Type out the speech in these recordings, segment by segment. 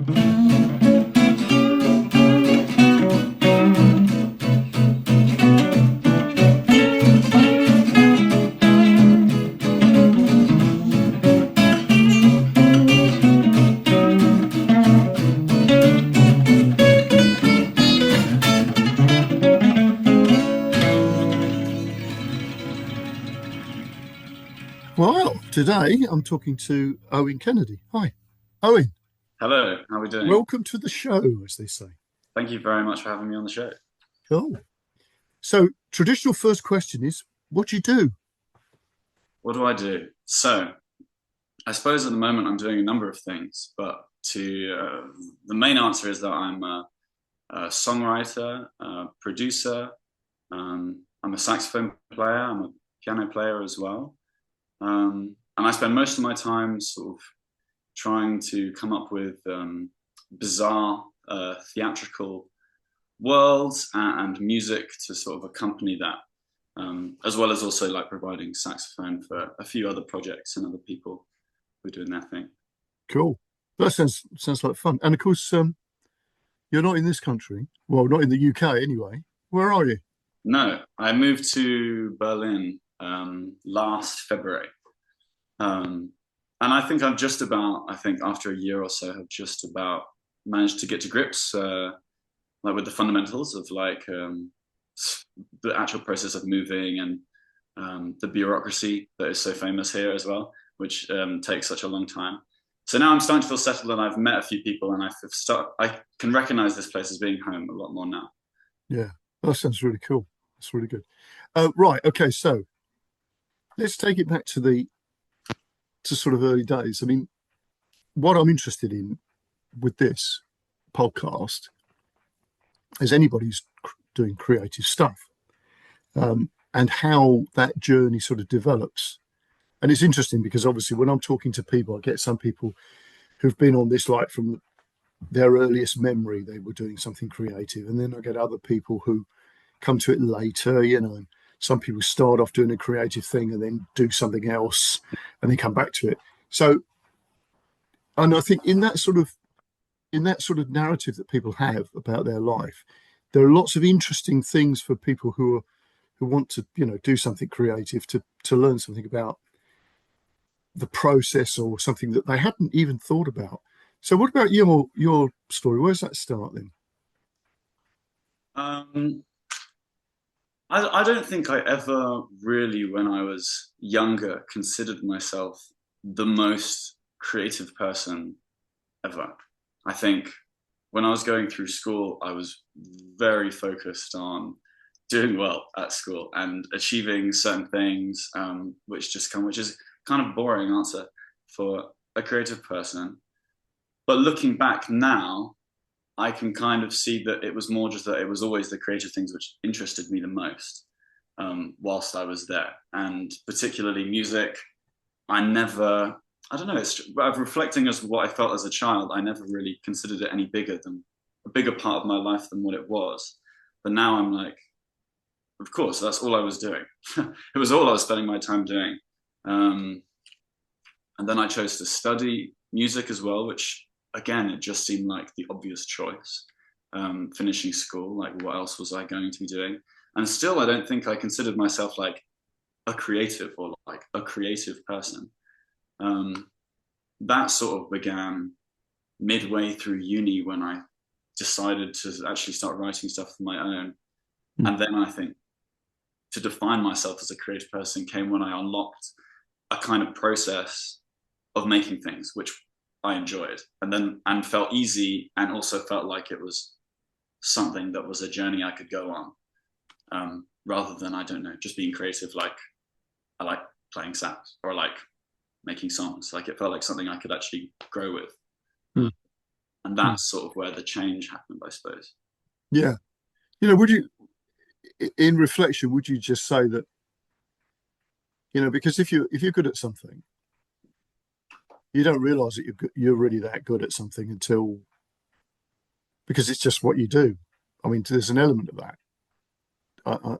Well, today I'm talking to Owen Kennedy. Hi, Owen. Hello, how are we doing? Welcome to the show, as they say. Thank you very much for having me on the show. Cool. So, traditional first question is, what do you do? What do I do? So, I suppose at the moment I'm doing a number of things, but the main answer is that I'm a songwriter, a producer. I'm a saxophone player. I'm a piano player as well, and I spend most of my time sort of trying to come up with bizarre theatrical worlds and music to sort of accompany that, as well as also like providing saxophone for a few other projects and other people who are doing their thing. Cool. That sounds like fun. And of course, you're not in this country. Well, not in the UK anyway. Where are you? No, I moved to Berlin last February. Um, and I think I think after a year or so, have just about managed to get to grips like with the fundamentals of like the actual process of moving and the bureaucracy that is so famous here as well, which takes such a long time. So now I'm starting to feel settled, and I've met a few people, and I can recognize this place as being home a lot more now. Yeah, that sounds really cool. That's really good. Right. Okay. So let's take it back to sort of early days. I mean, what I'm interested in with this podcast is anybody who's doing creative stuff, and how that journey sort of develops. And it's interesting because obviously when I'm talking to people, I get some people who've been on this like from their earliest memory, they were doing something creative. And then I get other people who come to it later, and some people start off doing a creative thing and then do something else and then come back to it. So, and I think in that sort of narrative that people have about their life, there are lots of interesting things for people who want to, do something creative to learn something about the process or something that they hadn't even thought about. So, what about your story? Where's that start then? Um, I don't think I ever really, when I was younger, considered myself the most creative person ever. I think when I was going through school, I was very focused on doing well at school and achieving certain things, which is kind of boring answer for a creative person. But looking back now, I can kind of see that it was more just that it was always the creative things which interested me the most, whilst I was there, and particularly music. I never, I don't know, reflecting as what I felt as a child. I never really considered it any bigger than a bigger part of my life than what it was. But now I'm like, of course, that's all I was doing. It was all I was spending my time doing. Um, and then I chose to study music as well, which again, it just seemed like the obvious choice. Finishing school, like what else was I going to be doing? And still, I don't think I considered myself like a creative or like a creative person. Um, that sort of began midway through uni when I decided to actually start writing stuff for my own. Mm. And then I think to define myself as a creative person came when I unlocked a kind of process of making things, which I enjoyed and felt easy, and also felt like it was something that was a journey I could go on, rather than, I don't know, just being creative. Like I like playing sax or I like making songs. Like it felt like something I could actually grow with. Mm. And Mm. that's sort of where the change happened, I suppose. Yeah. Would you, in reflection, would you just say that, because if you're good at something, you don't realize that you're really that good at something until because it's just what you do. I mean, there's an element of that,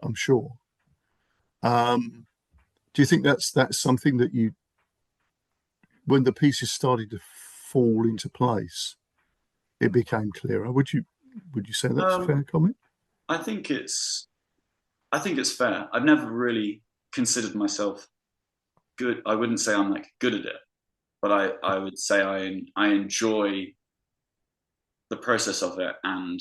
I'm sure. Do you think that's something that when the pieces started to fall into place, it became clearer. Would you say that's a Um, fair comment? I think it's I think it's fair. I've never really considered myself good. I wouldn't say I'm like good at it, but I would say I enjoy the process of it, and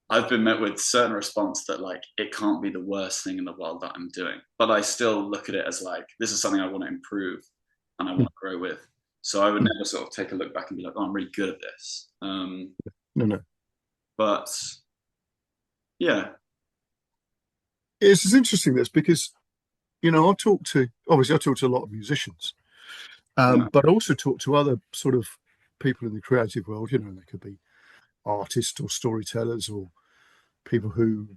I've been met with certain response that like it can't be the worst thing in the world that I'm doing, but I still look at it as like this is something I want to improve and I Mm, want to grow with. So I would mm. never sort of take a look back and be like, oh, I'm really good at this. No, no. But yeah, It's interesting this because I talk to a lot of musicians, yeah, but I also talk to other sort of people in the creative world. They could be artists or storytellers or people who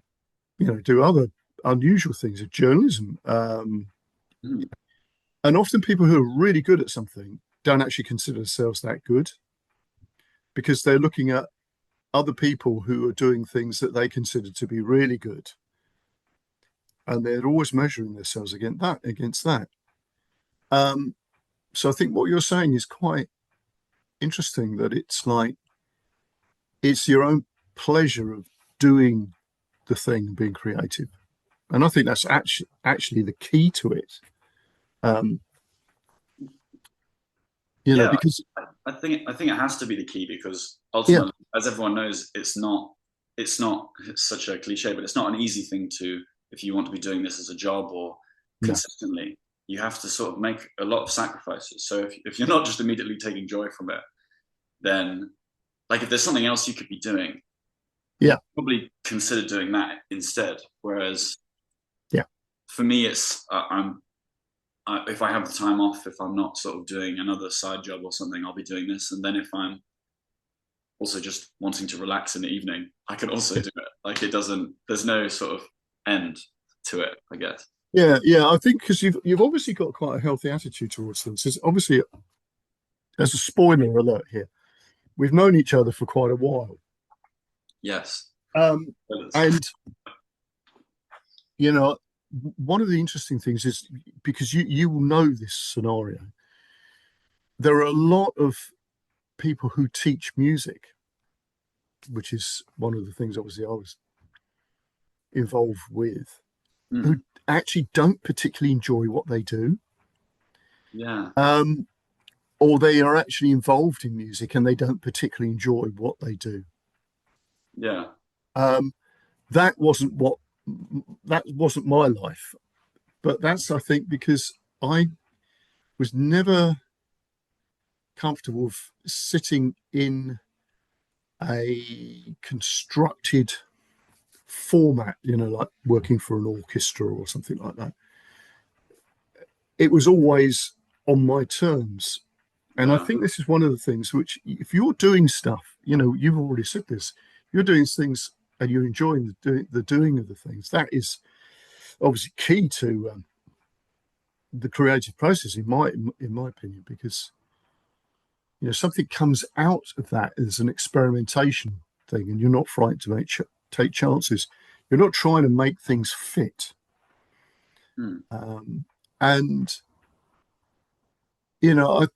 do other unusual things, journalism, mm, and often people who are really good at something don't actually consider themselves that good because they're looking at other people who are doing things that they consider to be really good, and they're always measuring themselves against that. Um, so I think what you're saying is quite interesting. That it's like it's your own pleasure of doing the thing and being creative, and I think that's actually the key to it. Um, yeah. because I think it has to be the key because yeah, ultimately, as everyone knows, it's such a cliche, but it's not an easy thing to if you want to be doing this as a job or no, consistently. You have to sort of make a lot of sacrifices. So if you're not just immediately taking joy from it, then like if there's something else you could be doing, you yeah, probably consider doing that instead. Whereas yeah, for me, it's if I have the time off, if I'm not sort of doing another side job or something, I'll be doing this. And then if I'm also just wanting to relax in the evening, I can also yeah, do it. Like it doesn't, there's no sort of end to it, I guess. yeah. I think because you've obviously got quite a healthy attitude towards things. There's obviously, there's a spoiler alert here. We've known each other for quite a while, Yes. um, and you know, one of the interesting things is because you will know this scenario. There are a lot of people who teach music, which is one of the things obviously I was involved with, who Mm, actually don't particularly enjoy what they do, yeah. um, or they are actually involved in music and they don't particularly enjoy what they do. Yeah. Um, that wasn't what that wasn't my life, but that's I think because I was never comfortable with sitting in a constructed format, like working for an orchestra or something like that. It was always on my terms. And I Yeah. think this is one of the things which, if you're doing stuff, you've already said this, you're doing things and you're enjoying the doing of the things. That is obviously key to the creative process, in my opinion, because something comes out of that as an experimentation thing, and you're not frightened to take chances. You're not trying to make things fit, Mm, um, and I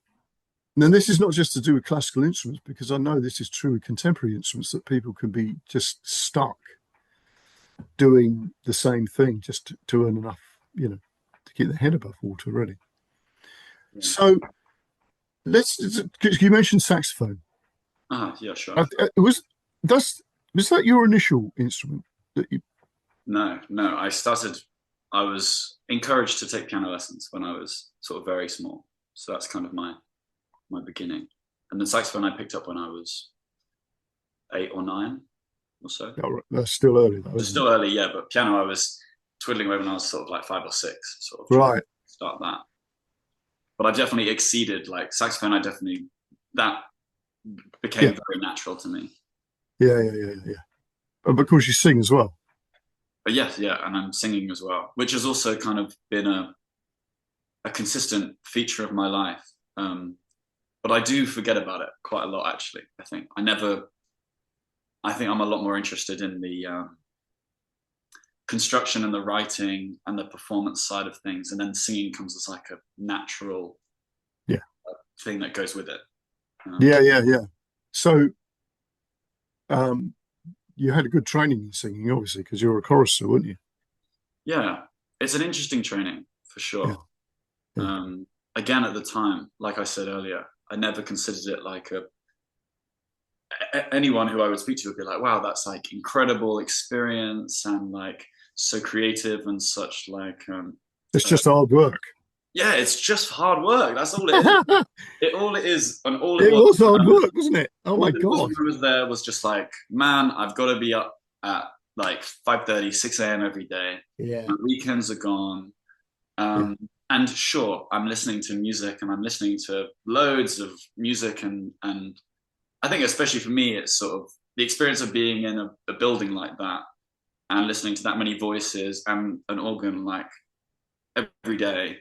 and this is not just to do with classical instruments, because I know this is true with contemporary instruments that people can be just stuck doing the same thing just to earn enough, to keep their head above water, really. yeah. So let's. You mentioned saxophone. Yeah, sure. It was that your initial instrument that you? No, no. I was encouraged to take piano lessons when I was sort of very small. So that's kind of my beginning. And the saxophone I picked up when I was 8 or 9 or so. Oh, right, that's still early though, So isn't it? still early, yeah, but piano I was twiddling away when I was sort of like 5 or 6, sort of trying to Right. start that. But I definitely exceeded like saxophone. That became Yeah. very natural to me. Yeah. Yeah. Yeah. Yeah. And of course, you sing as well. But yes, yeah, and I'm singing as well, which has also kind of been a consistent feature of my life. But I do forget about it quite a lot, actually. I think I'm a lot more interested in the construction and the writing and the performance side of things. And then singing comes as like a natural Yeah. thing that goes with it. Yeah. Yeah. Yeah. So you had a good training in singing, obviously, because you're a chorister, weren't you? Yeah, it's an interesting training for Yeah, sure. yeah. Again, at the time, like I said earlier, I never considered it like anyone who I would speak to would be like, wow, that's like incredible experience and like so creative and such like It's uh, just hard work. yeah, it's just hard work. That's all it is. It All it is, and was hard work, wasn't it? Oh my all it was God. when I was there was just like, man, I've got to be up at like 5:30, 6 a.m. every day. Yeah, My weekends are gone. yeah, And sure, I'm listening to music and I'm listening to loads of music and I think especially for me, it's sort of the experience of being in a building like that and listening to that many voices and an organ like every day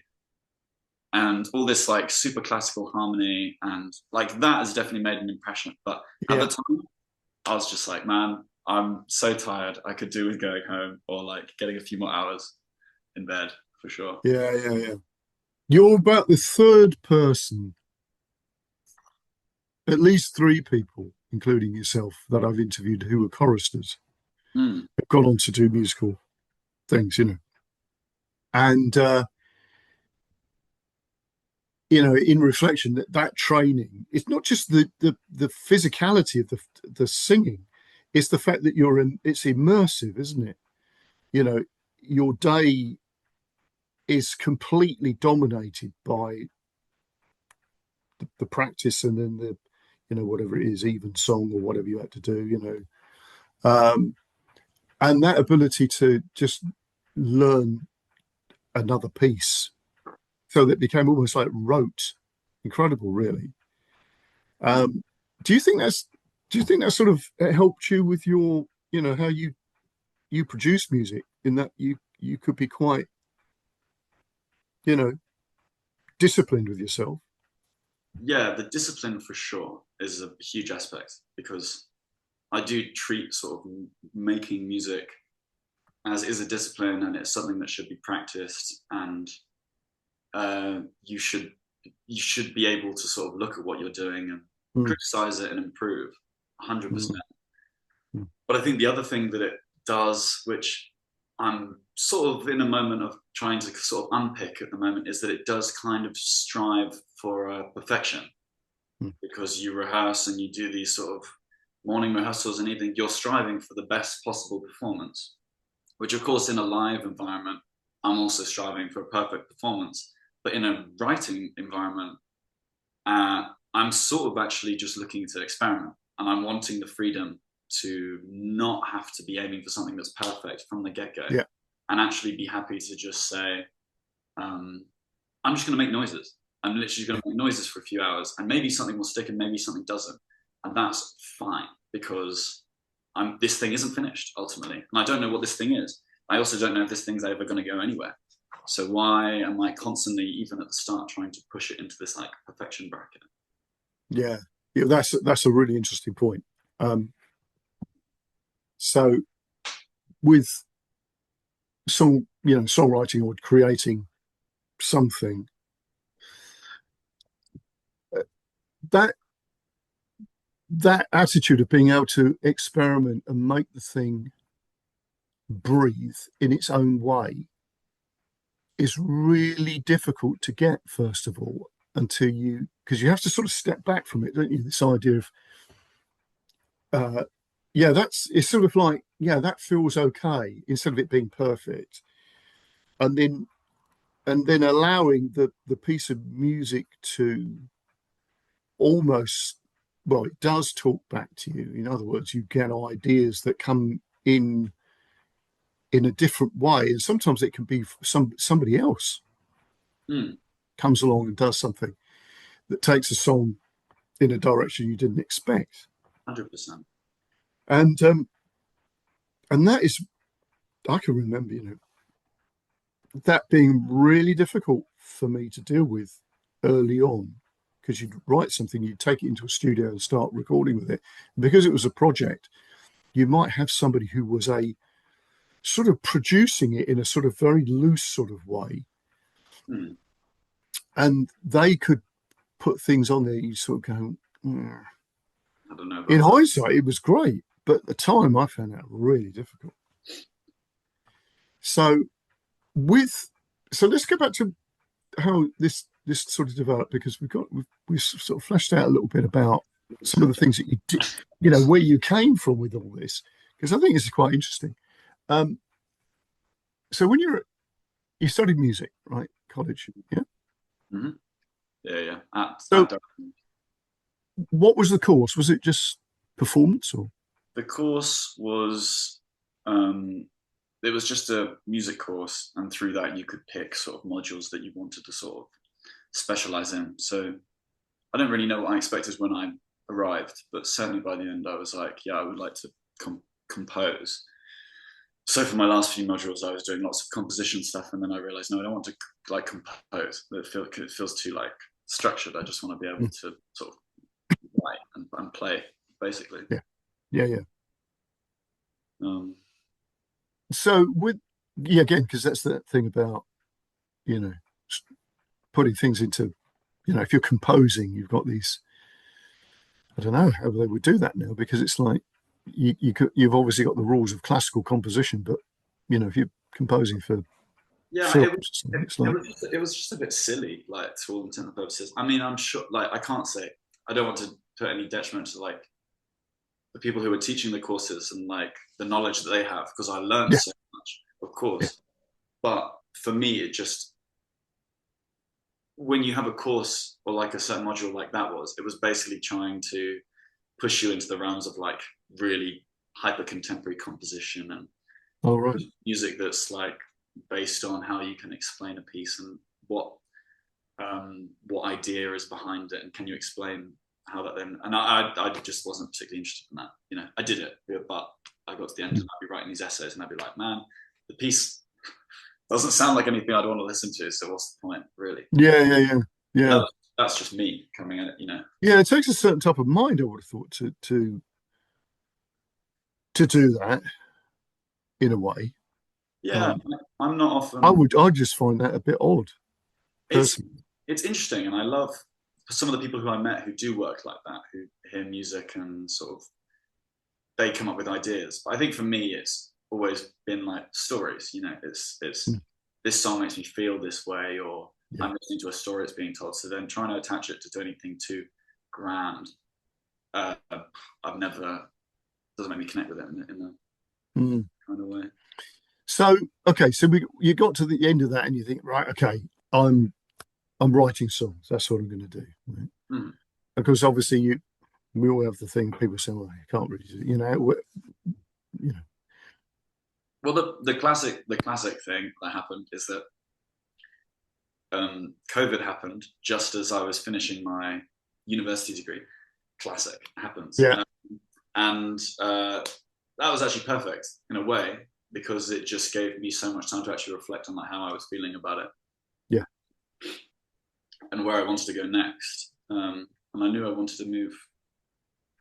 and all this like super classical harmony and like that has definitely made an impression. But at yeah, the time, I was just like, man, I'm so tired. I could do with going home or like getting a few more hours in bed for sure. yeah. You're about the third person, at least three people, including yourself, that I've interviewed who were choristers, Mm, have gone on to do musical things, And in reflection, that training, it's not just the physicality of the singing, it's the fact that it's immersive, isn't it? You know, your day is completely dominated by the practice and then whatever it is, even song or whatever you had to do. And that ability to just learn another piece, so that became almost like rote. Incredible, really. mm. um do you think that sort of helped you with your, how you produce music, in that you could be quite, you know disciplined with yourself? Yeah, the discipline for sure is a huge aspect because I do treat sort of making music as is a discipline and it's something that should be practiced and you should be able to sort of look at what you're doing and Mm, criticize it and improve 100%. mm, mm. But I think the other thing that it does, which I'm sort of in a moment of trying to sort of unpick at the moment, is that it does kind of strive for perfection Mm. because you rehearse and you do these sort of morning rehearsals and evening, you're striving for the best possible performance, which of course in a live environment, I'm also striving for a perfect performance. But in a writing environment, I'm sort of actually just looking to experiment and I'm wanting the freedom to not have to be aiming for something that's perfect from the get go Yeah, and actually be happy to just say, I'm just going to make noises. I'm literally going yeah, to make noises for a few hours and maybe something will stick and maybe something doesn't. And that's fine because this thing isn't finished ultimately. And I don't know what this thing is. I also don't know if this thing's ever going to go anywhere. So why am I constantly, even at the start, trying to push it into this like perfection bracket? yeah. Yeah, that's a really interesting point. So with songwriting or creating something, uh, that that attitude of being able to experiment and make the thing breathe in its own way is really difficult to get, first of all, because you have to sort of step back from it, don't you? This idea of, uh, yeah, it's sort of like, yeah, that feels okay, instead of it being perfect. And then allowing the piece of music to almost, well, it does talk back to you. In other words, you get ideas that come in a different way, and sometimes it can be somebody else Mm, comes along and does something that takes a song in a direction you didn't expect. 100%. And um and that is, I can remember, that being really difficult for me to deal with early on, because you'd write something, you'd take it into a studio and start recording with it. And because it was a project, you might have somebody who was a sort of producing it in a sort of very loose sort of way, Mm, and they could put things on there, you sort of go, "Mm." I don't know In about that. hindsight, it was great, but at the time I found that really difficult. So with so let's go back to how this sort of developed, because we've sort of fleshed out a little bit about some of the things that you did, where you came from with all this, because I think this is quite interesting. Um, so when you studied music, right, college, yeah. Hmm. Yeah, yeah. So what was the course? Was it just performance or? The course was um, it was just a music course, and through that you could pick sort of modules that you wanted to sort of specialize in. So I don't really know what I expected when I arrived, but certainly by the end I was like, yeah, I would like to compose. So for my last few modules, I was doing lots of composition stuff, and then I realized, no, I don't want to like compose. It feels too like structured. I just want to be able to sort of write and play, basically. Yeah, yeah, yeah. Um, So with yeah, again, because that's the thing about you know putting things into if you're composing, you've got these. I don't know how they would do that now, because it's like you've obviously got the rules of classical composition, but if you're composing for yeah, films or something, it's like it was just a bit silly, like to all intents and purposes. I mean, I'm sure, like, I can't say, I don't want to put any detriment to like the people who are teaching the courses and like the knowledge that they have, because I learned yeah, so much, of yeah, course. But for me, it just, when you have a course or like a certain module like that was, it was basically trying to push you into the realms of like really hyper contemporary composition and all right, music that's like based on how you can explain a piece and what idea is behind it, and can you explain how that then. And I just wasn't particularly interested in that. I did it, but I got to the end and I'd be writing these essays and I'd be like, man, the piece doesn't sound like anything I'd want to listen to, so what's the point, really? yeah, yeah, yeah, But yeah, that's just me coming at it. yeah. It takes a certain type of mind, I would have thought, to do that in a way. Yeah, Um, I'm not I often. would, I just find that a bit odd, It's personally. it's interesting, and I love some of the people who I met who do work like that, who hear music and sort of they come up with ideas. But I think for me, it's always been like stories. It's Mm, this song makes me feel this way, or yeah. I'm listening to a story that's being told. So then trying to attach it to anything too grand, uh, I've never doesn't make me connect with it in a Mm. kind of way. So okay, so you got to the end of that and you think, right, okay, I'm writing songs. That's what I'm going to do. Right? Mm. Because obviously we all have the thing. People say, well, you can't really do, you know, Well, the classic thing that happened is that COVID happened just as I was finishing my university degree. Classic happens, yeah, and that was actually perfect in a way, because it just gave me so much time to actually reflect on like how I was feeling about it yeah, and where I wanted to go next. And I knew I wanted to move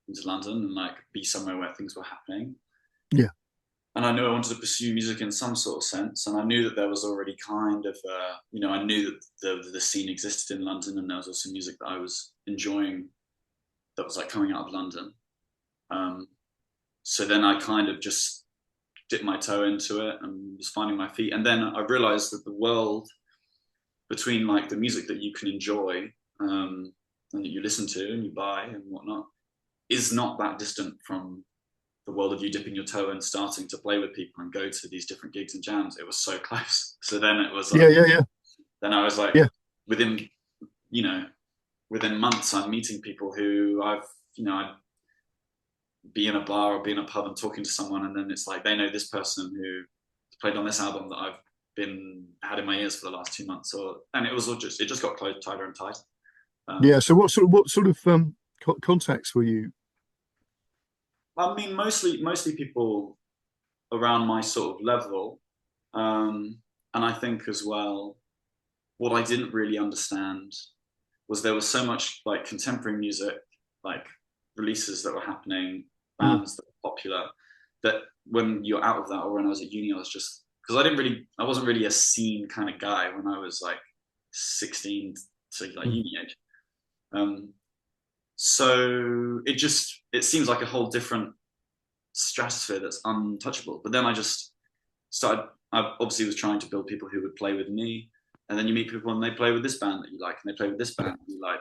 into London and like be somewhere where things were happening. yeah, And I knew I wanted to pursue music in some sort of sense. And I knew that there was already kind of, I knew that the scene existed in London, and there was also music that I was enjoying that was like coming out of London. Um, so then I kind of just dipped my toe into it and was finding my feet. And then I realized that the world between like the music that you can enjoy and that you listen to and you buy and whatnot is not that distant from the world of you dipping your toe and starting to play with people and go to these different gigs and jams. It was so close. So then it was like, yeah, yeah, yeah, then I was like, yeah, within, you know, within months, I'm meeting people who I'd be in a bar or be in a pub and talking to someone, and then it's like they know this person who played on this album that I've been had in my ears for the last 2 months, and it was all just it just got close tighter and tighter. yeah. Um, So what sort of contacts were you? I mean, mostly people around my sort of level, and I think as well, what I didn't really understand was there was so much like contemporary music, like releases that were happening, Mm, bands that were popular, that when you're out of that, or when I was at uni, I was just because I wasn't really a scene kind of guy when I was like 16 to like mm, uni age. So it seems like a whole different stratosphere that's untouchable. But then I just started. I obviously was trying to build people who would play with me, and then you meet people and they play with this band that you like, and they play with this band that you like,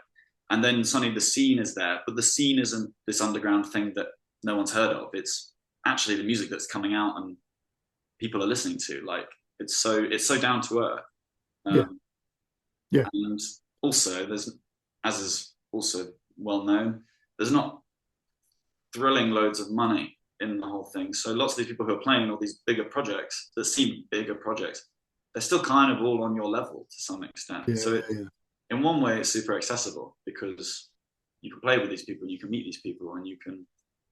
and then suddenly the scene is there. But the scene isn't this underground thing that no one's heard of. It's actually the music that's coming out and people are listening to. Like it's so down to earth. Yeah. Yeah. And also, there's, as is also well known, there's not thrilling loads of money in the whole thing. So lots of these people who are playing all these bigger projects that seem bigger projects, they're still kind of all on your level to some extent. Yeah. So Yeah. in one way, it's super accessible because you can play with these people, you can meet these people, and you can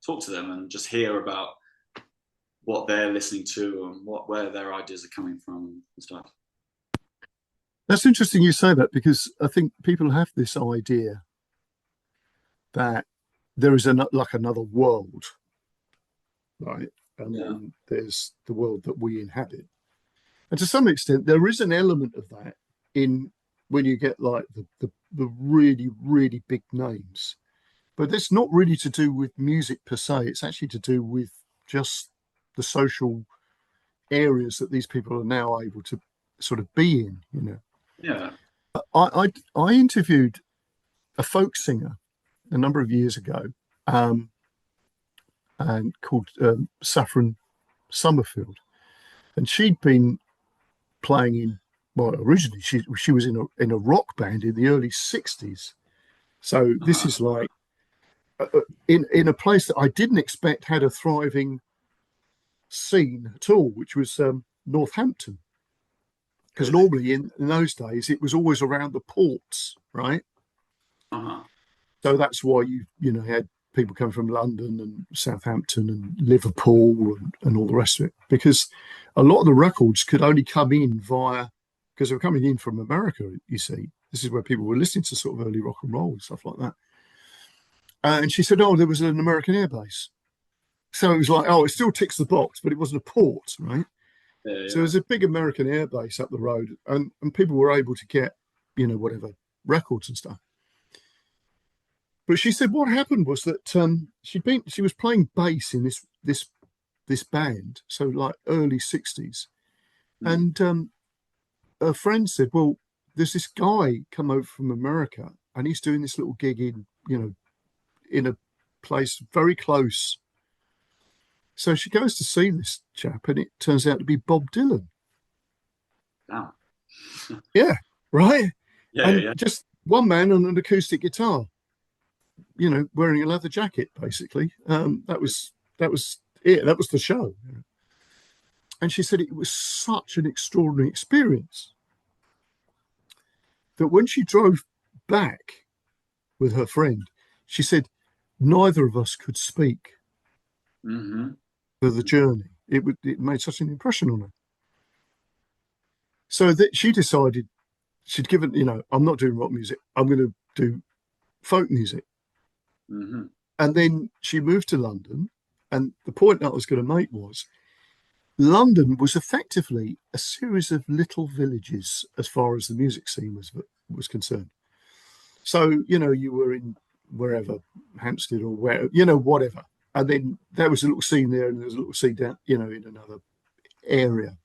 talk to them and just hear about what they're listening to and where their ideas are coming from and stuff. That's interesting you say that, because I think people have this idea that there is like another world, right? And Yeah. then there's the world that we inhabit. And to some extent, there is an element of that in when you get like the really, really big names. But it's not really to do with music per se. It's actually to do with just the social areas that these people are now able to sort of be in, you know. Yeah. I interviewed a folk singer a number of years ago, and called Saffron Summerfield, and she'd been playing in, well, originally she was in a rock band in the early '60s. So this is like in a place that I didn't expect had a thriving scene at all, which was Northampton. Because Really? normally in those days it was always around the ports, right? Uh-huh. So that's why you know had people coming from London and Southampton and Liverpool and all the rest of it, because a lot of the records could only come in via, because they were coming in from America. You see, this is where people were listening to sort of early rock and roll and stuff like that. And she said, "Oh, there was an American airbase." So it was like, oh, it still ticks the box, but it wasn't a port, right? Yeah, So yeah. there's a big American airbase up the road, and people were able to get, you know, whatever records and stuff. But she said what happened was that she was playing bass in this band, so like early '60s, Mm. and her friend said, "Well, there's this guy come over from America, and he's doing this little gig in, you know, in a place very close." So she goes to see this chap, and it turns out to be Bob Dylan. Wow. Yeah, right. Yeah, yeah, And yeah. just one man on an acoustic guitar, you know, wearing a leather jacket, basically. That was it. That was the show. And she said it was such an extraordinary experience that when she drove back with her friend, she said neither of us could speak Mm-hmm. for the journey. It made such an impression on her. So that she decided she'd given, you know, I'm not doing rock music. I'm going to do folk music. Mm-hmm. And then she moved to London. And the point that I was going to make was London was effectively a series of little villages as far as the music scene was concerned. So, you know, you were in wherever, Hampstead or where, you know, whatever. And then there was a little scene there, and there was a little scene down, you know, in another area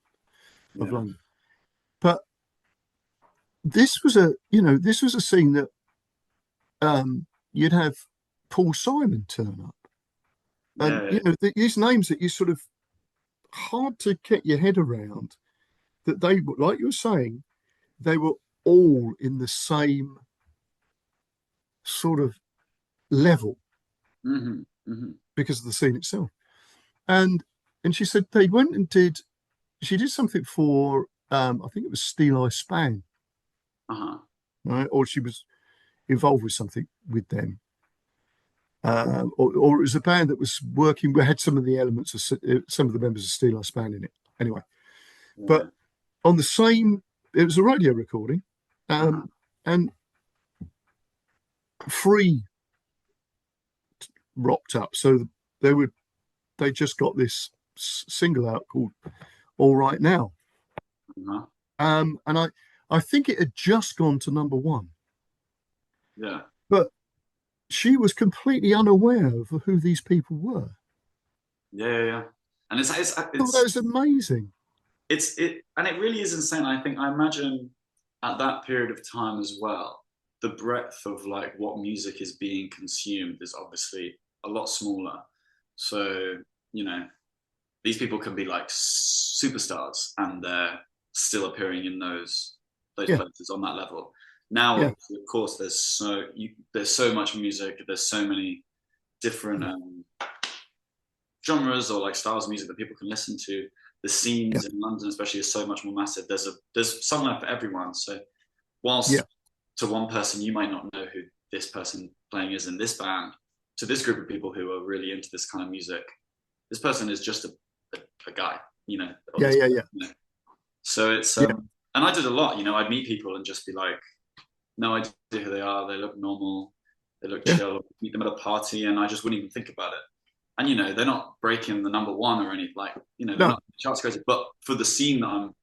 of Yeah. London. But this was a scene that you'd have Paul Simon turn up. And, Yeah. you know, these names that you sort of hard to get your head around, that they, like you were saying, they were all in the same sort of level Mm-hmm. Mm-hmm. because of the scene itself. And she said they went and she did something for I think it was Steel Eye Span, Uh-huh. right? Or she was involved with something with them. Or it was a band that was working. We had some of the elements of some of the members of Steel Eye Span in it. Anyway, but Yeah. on the same, it was a radio recording, Uh-huh. and Free rocked up. So they just got this single out called "All Right Now," Uh-huh. and I think it had just gone to number one, Yeah. but she was completely unaware of who these people were. Yeah, yeah, yeah. And Oh, that was amazing. and it really is insane. I think, I imagine at that period of time as well, the breadth of like what music is being consumed is obviously a lot smaller. So, you know, these people can be like superstars and they're still appearing in those Yeah, places on that level. Now, yeah, of course, there's so much music, there's so many different yeah, genres or like styles of music that people can listen to. The yeah, scenes in London, especially, is so much more massive. There's somewhere for everyone. So yeah, whilst to one person you might not know who this person playing is in this band, to this group of people who are really into this kind of music, this person is just a guy, you know, or yeah, this, yeah, yeah, you know. So it's yeah, and I did a lot, you know, I'd meet people and just be like, no idea who they are. They look normal. They look yeah. chill. Meet them at a party, and I just wouldn't even think about it. And you know, they're not breaking the number one or anything. Like, you know, they're No, not charts crazy. But for the scene that I'm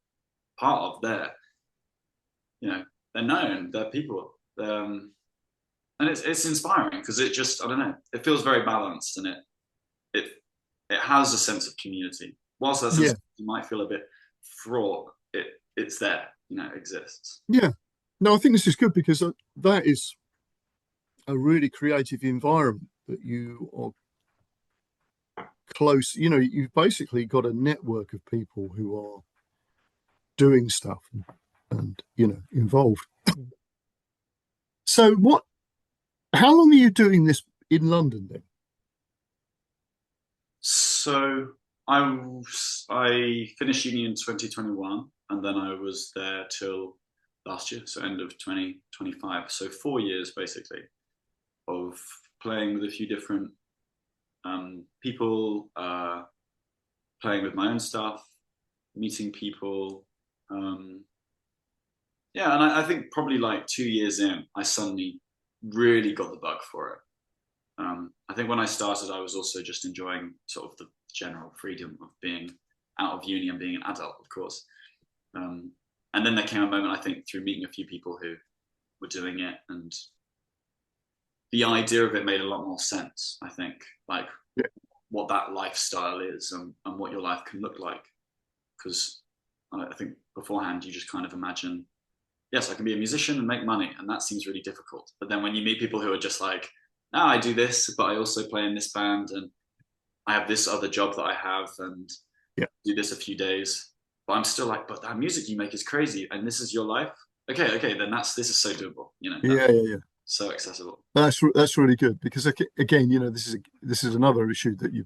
part of, you know, they're known. They're people. And it's inspiring because it just, I don't know, it feels very balanced, and it it has a sense of community. Whilst that sense yeah, of community might feel a bit fraught, it's there. You know, it exists. yeah. No, I think this is good because that is a really creative environment that you are close. You know, you've basically got a network of people who are doing stuff and you know, involved. So, what? How long are you doing this in London then? So I finished uni in 2021, and then I was there till last year, so end of 2025. So 4 years basically of playing with a few different people, playing with my own stuff, meeting people. Um, yeah, and I think probably like 2 years in, I suddenly really got the bug for it. I think when I started, I was also just enjoying sort of the general freedom of being out of uni and being an adult, of course. Um, and then there came a moment, I think, through meeting a few people who were doing it, and the idea of it made a lot more sense. I think, like Yeah, what that lifestyle is, and what your life can look like. Because I think beforehand, you just kind of imagine, yes, I can be a musician and make money, and that seems really difficult. But then when you meet people who are just like, no, I do this, but I also play in this band, and I have this other job that I have, and yeah, do this a few days. But I'm still like, but that music you make is crazy, and this is your life. Okay, okay, then this is so doable. You know, that's yeah, yeah, yeah. so accessible. That's really good because again, you know, this is another issue that you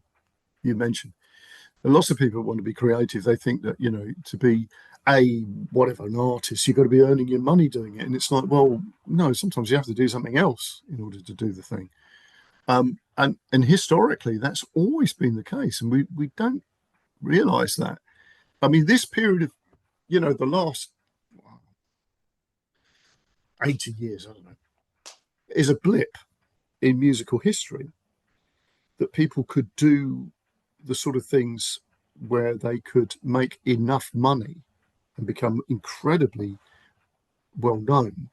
mentioned. And lots of people want to be creative. They think that, you know, to be a whatever an artist, you've got to be earning your money doing it. And it's like, well, no, sometimes you have to do something else in order to do the thing. And historically, that's always been the case, and we don't realise that. I mean, this period of, you know, the last 80 years, I don't know, is a blip in musical history that people could do the sort of things where they could make enough money and become incredibly well known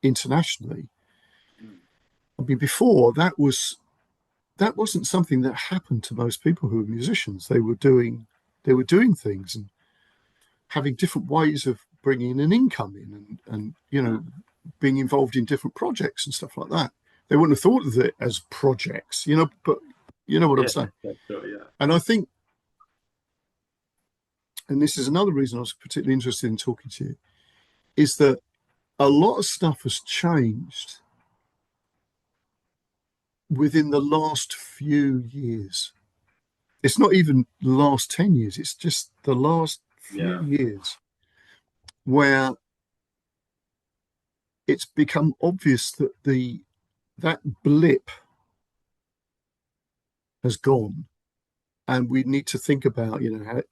internationally. Mm. I mean, before that wasn't something that happened to most people who were musicians. They were doing things and having different ways of bringing an income in, and you Yeah, know, being involved in different projects and stuff like that. They wouldn't have thought of it as projects, you know, but you know what I'm yeah, saying. yeah, sure, yeah, And I think, and this is another reason I was particularly interested in talking to you, is that a lot of stuff has changed within the last few years. It's not even the last 10 years, it's just the last few yeah, years where it's become obvious that that blip has gone, and we need to think about, you know,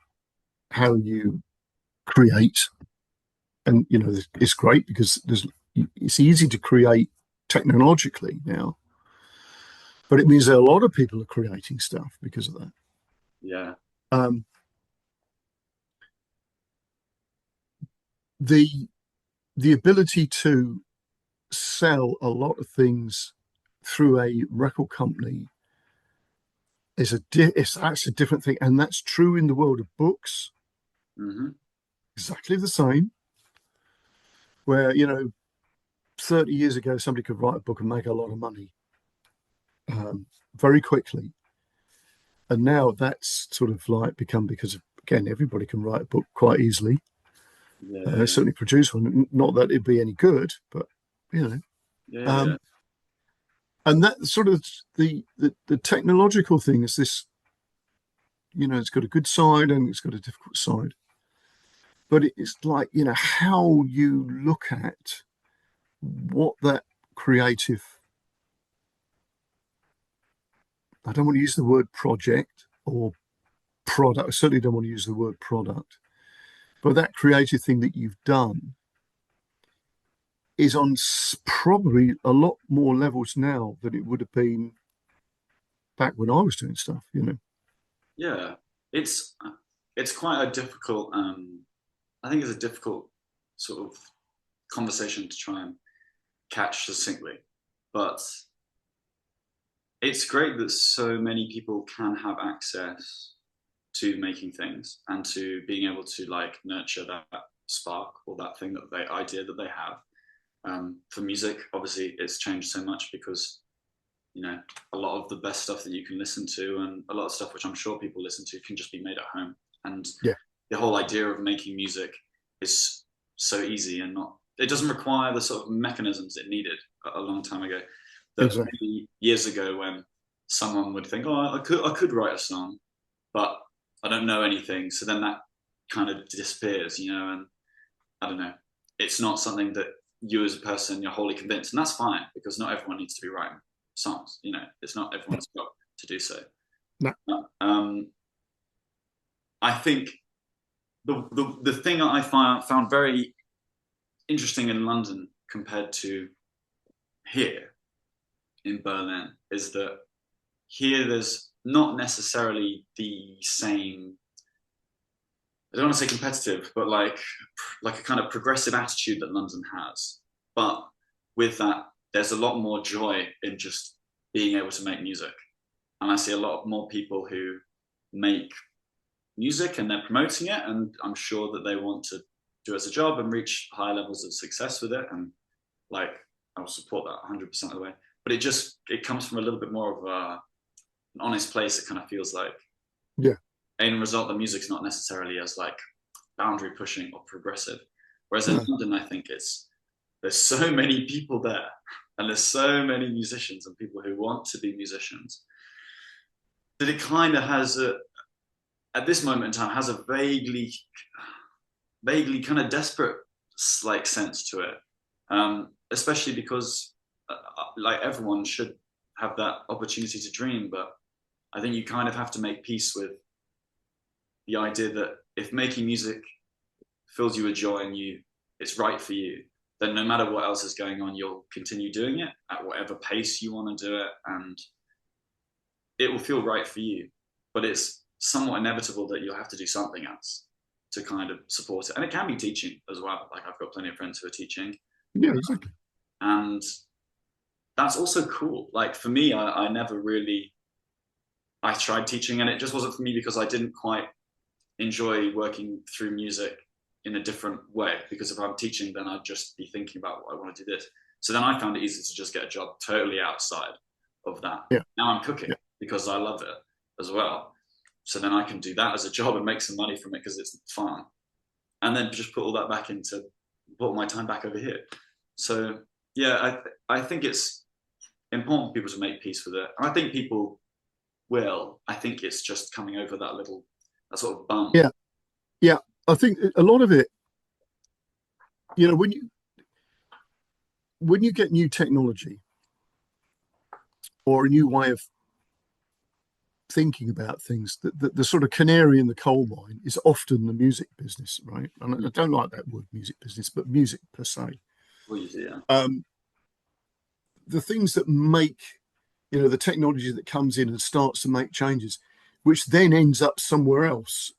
how you create. And you know, it's great because it's easy to create technologically now, but it means that a lot of people are creating stuff because of that. yeah, um, the the ability to sell a lot of things through a record company that's a different thing, and that's true in the world of books. Hmm. Exactly the same. Where 30 years ago somebody could write a book and make a lot of money very quickly, and now that's sort of like become, because again everybody can write a book quite easily. Yeah, Certainly produce one. Not that it'd be any good, but you know. yeah, yeah, Um, and that sort of the technological thing is this. It's got a good side and it's got a difficult side. But it's like how you look at what that creative. I don't want to use the word project or product. I certainly don't want to use the word product. But that creative thing that you've done is on probably a lot more levels now than it would have been back when I was doing stuff. yeah. It's it's quite a difficult. I think it's a difficult sort of conversation to try and catch succinctly, but it's great that so many people can have access to making things and to being able to like nurture that spark or that thing that they idea that they have. For music, obviously, it's changed so much because a lot of the best stuff that you can listen to and a lot of stuff which I'm sure people listen to can just be made at home. And Yeah, the whole idea of making music is so easy and not, it doesn't require the sort of mechanisms it needed a long time ago. That exactly. maybe years ago when someone would think, oh, I could write a song, but I don't know anything. So then that kind of disappears, and I don't know. It's not something that you as a person, you're wholly convinced. And that's fine because not everyone needs to be writing songs. It's not No, everyone's job to do so. no. Um, I think the thing that I found very interesting in London compared to here in Berlin is that here there's not necessarily the same. I don't want to say competitive, but like a kind of progressive attitude that London has. But with that, there's a lot more joy in just being able to make music, and I see a lot more people who make music and they're promoting it, and I'm sure that they want to do it as a job and reach higher levels of success with it, and like I'll support that 100% of the way. But it comes from a little bit more of an honest place. It kind of feels like, Yeah, in a result, the music's not necessarily as like boundary pushing or progressive. Whereas in no. London, I think there's so many people there, and there's so many musicians and people who want to be musicians that it kind of has at this moment in time has a vaguely kind of desperate like sense to it, especially because like everyone should have that opportunity to dream, but I think you kind of have to make peace with the idea that if making music fills you with joy and it's right for you, then no matter what else is going on, you'll continue doing it at whatever pace you want to do it, and it will feel right for you. But it's somewhat inevitable that you'll have to do something else to kind of support it. And it can be teaching as well. Like I've got plenty of friends who are teaching, Yeah, exactly. and that's also cool. Like for me, I never really I tried teaching, and it just wasn't for me because I didn't quite enjoy working through music in a different way. Because if I'm teaching, then I'd just be thinking about what I want to do this. So then I found it easy to just get a job totally outside of that. Yeah, Now I'm cooking yeah, because I love it as well. So then I can do that as a job and make some money from it because it's fun. And then just put all that back into put all my time back over here. So yeah, I think it's important for people to make peace with it. And I think people will. I think it's just coming over that sort of bump. yeah, yeah. I think a lot of it, when you get new technology or a new way of thinking about things, the sort of canary in the coal mine is often the music business, right? And I don't like that word, music business, but music per se. Well, yeah. Um, the things that make, the technology that comes in and starts to make changes, which then ends up somewhere else,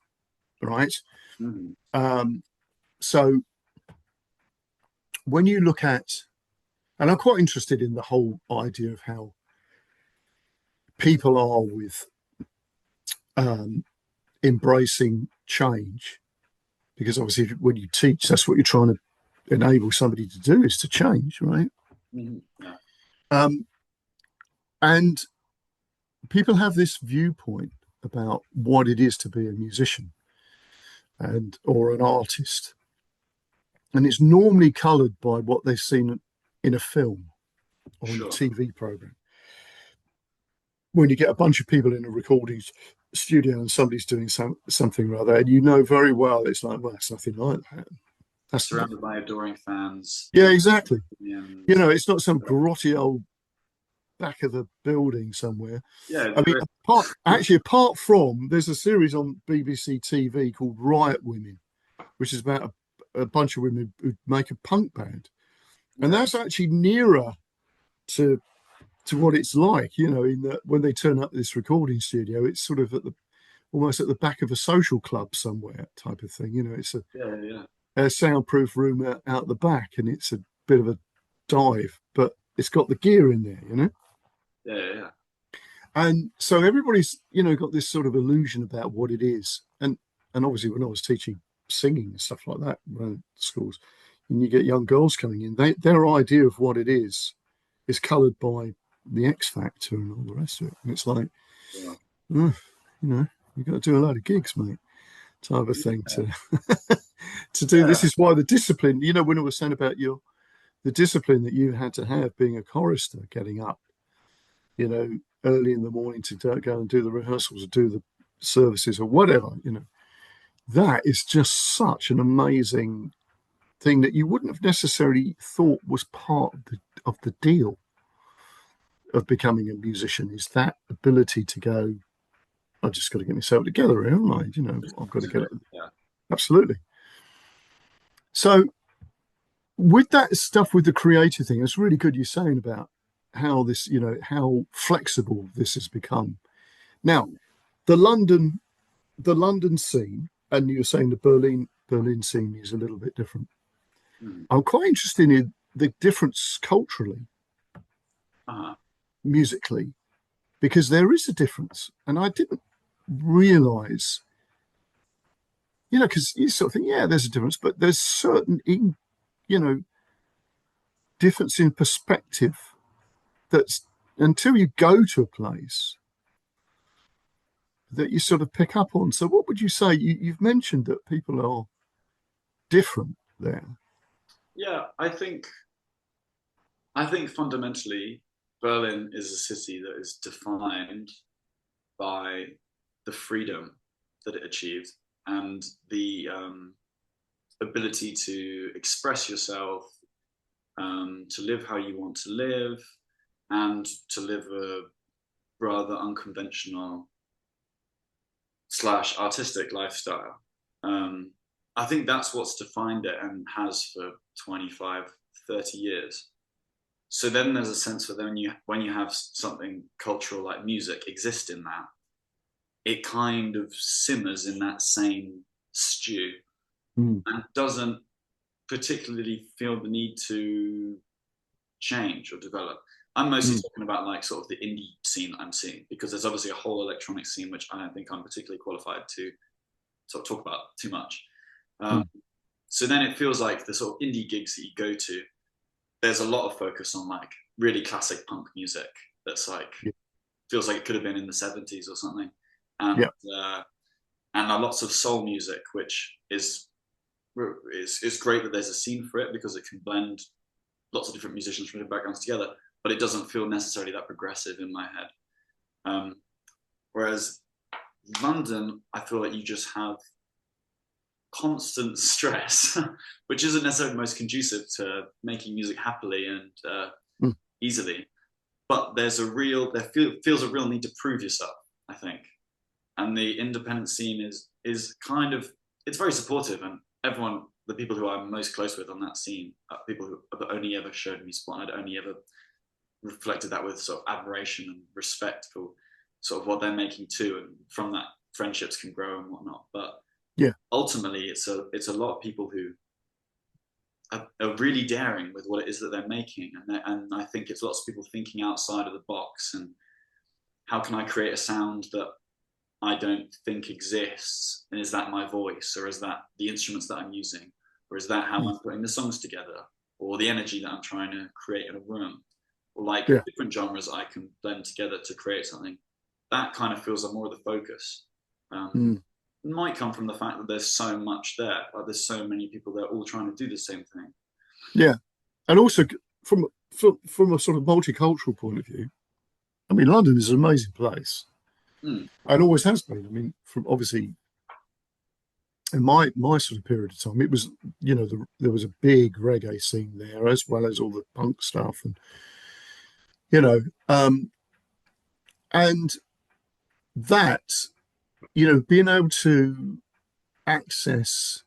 right? Mm-hmm. Um, so when you look at, and I'm quite interested in the whole idea of how people are with um, embracing change, because obviously when you teach, that's what you're trying to enable somebody to do, is to change, right? Yeah, Um, and people have this viewpoint about what it is to be a musician and or an artist, and it's normally coloured by what they've seen in a film or in a sure. TV program. When you get a bunch of people in a recording studio and somebody's doing something rather, and you know very well it's like, well, it's nothing like that. That's not, Surrounded by adoring fans, yeah, exactly. and You know, it's not some grotty old back of the building somewhere. yeah, I it's mean, great. apart from, there's a series on BBC TV called Riot Women, which is about a bunch of women who make a punk band, and Yeah, that's actually nearer to what it's like. You know, in that when they turn up this recording studio, it's sort of at the almost at the back of a social club somewhere type of thing. You know, it's yeah, yeah, a soundproof room out the back, and it's a bit of a dive, but it's got the gear in there. You know. yeah, yeah, yeah. And so everybody's, you know, got this sort of illusion about what it is. And obviously when I was teaching singing and stuff like that around schools, and you get young girls coming in, their idea of what it is coloured by the X Factor and all the rest of it. And it's like, Yeah. oh, you know, you've got to do a load of gigs, mate, type of thing to to do. Yeah. This is why the discipline, you know, when I was saying about the discipline that you had to have being a chorister, getting up, you know, early in the morning to go and do the rehearsals or do the services or whatever, you know, that is just such an amazing thing that you wouldn't have necessarily thought was part of the deal of becoming a musician, is that ability to go, I've just got to get myself together, haven't I? You know, I've got to get it. Yeah. Absolutely. So with that stuff, with the creative thing, it's really good you're saying about how this, you know, how flexible this has become. Now, the London the London scene, and you're saying the Berlin scene is a little bit different. Mm. I'm quite interested in the difference culturally, Uh-huh. musically, because there is a difference, and I didn't realize, you know, because you sort of think, yeah, there's a difference, but there's certain, you know, difference in perspective that's until you go to a place that you sort of pick up on. So, what would you say? You've mentioned that people are different there. Yeah, I think fundamentally Berlin is a city that is defined by the freedom that it achieved and the ability to express yourself, to live how you want to live, and to live a rather unconventional slash artistic lifestyle. Um, I think that's what's defined it and has for 25, 30 years. So then there's a sense that when you have something cultural like music exist in that, it kind of simmers in that same stew Mm, and doesn't particularly feel the need to change or develop. I'm mostly mm, talking about like sort of the indie scene I'm seeing, because there's obviously a whole electronic scene which I don't think I'm particularly qualified to sort of talk about too much. Um, mm, so then it feels like the sort of indie gigs that you go to, there's a lot of focus on like really classic punk music that's like yeah, feels like it could have been in the 70s or something, and yeah. uh, and lots of soul music, which is great that there's a scene for it because it can blend lots of different musicians from different backgrounds together, but it doesn't feel necessarily that progressive in my head. Um, whereas London, I feel like you just have constant stress, which isn't necessarily most conducive to making music happily and Mm, easily. But feels a real need to prove yourself, I think. And the independent scene is kind of it's very supportive, and everyone, the people who I'm most close with on that scene, are people who have only ever showed me support, and I'd only ever reflected that with sort of admiration and respect for sort of what they're making too, and from that friendships can grow and whatnot. But yeah. ultimately, it's a lot of people who are really daring with what it is that they're making, and I think it's lots of people thinking outside of the box and how can I create a sound that I don't think exists, and is that my voice, or is that the instruments that I'm using, or is that how Mm. I'm putting the songs together, or the energy that I'm trying to create in a room, or like Yeah. different genres I can blend together to create something. That kind of feels like more of the focus. Mm. It might come from the fact that there's so much there, like there's so many people there all trying to do the same thing. Yeah. And also from a sort of multicultural point of view, I mean, London is an amazing place Mm. and always has been. I mean, from obviously in my sort of period of time, it was, there was a big reggae scene there as well as all the punk stuff, and you know, um, and that, being able to access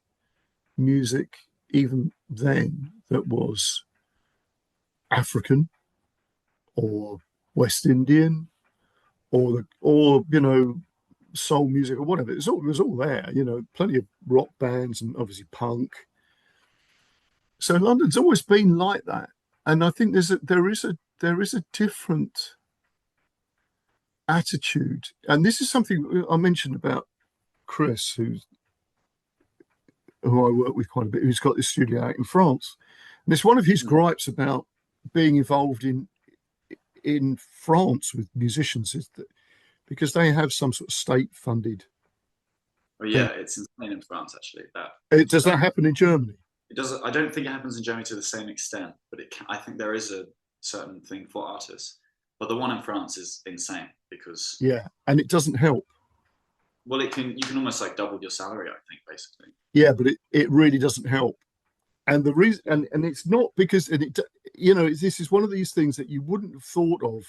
music even then that was African or West Indian or soul music or whatever. It was all there. Plenty of rock bands and obviously punk. So London's always been like that, and I think there is a different attitude, and this is something I mentioned about Chris, who I work with quite a bit, who's got this studio out in France, and it's one of his Mm. gripes about being involved in France with musicians is that because they have some sort of state funded But yeah, thing. it's insane in France actually. That Does that happen in Germany? it doesn't. I don't think it happens in Germany to the same extent, but it can, I think there is a certain thing for artists. But the one in France is insane because, Yeah, and it doesn't help. well, it can, you can almost like double your salary, I think, basically. Yeah, but it really doesn't help. And the reason, and it's not because, and this is one of these things that you wouldn't have thought of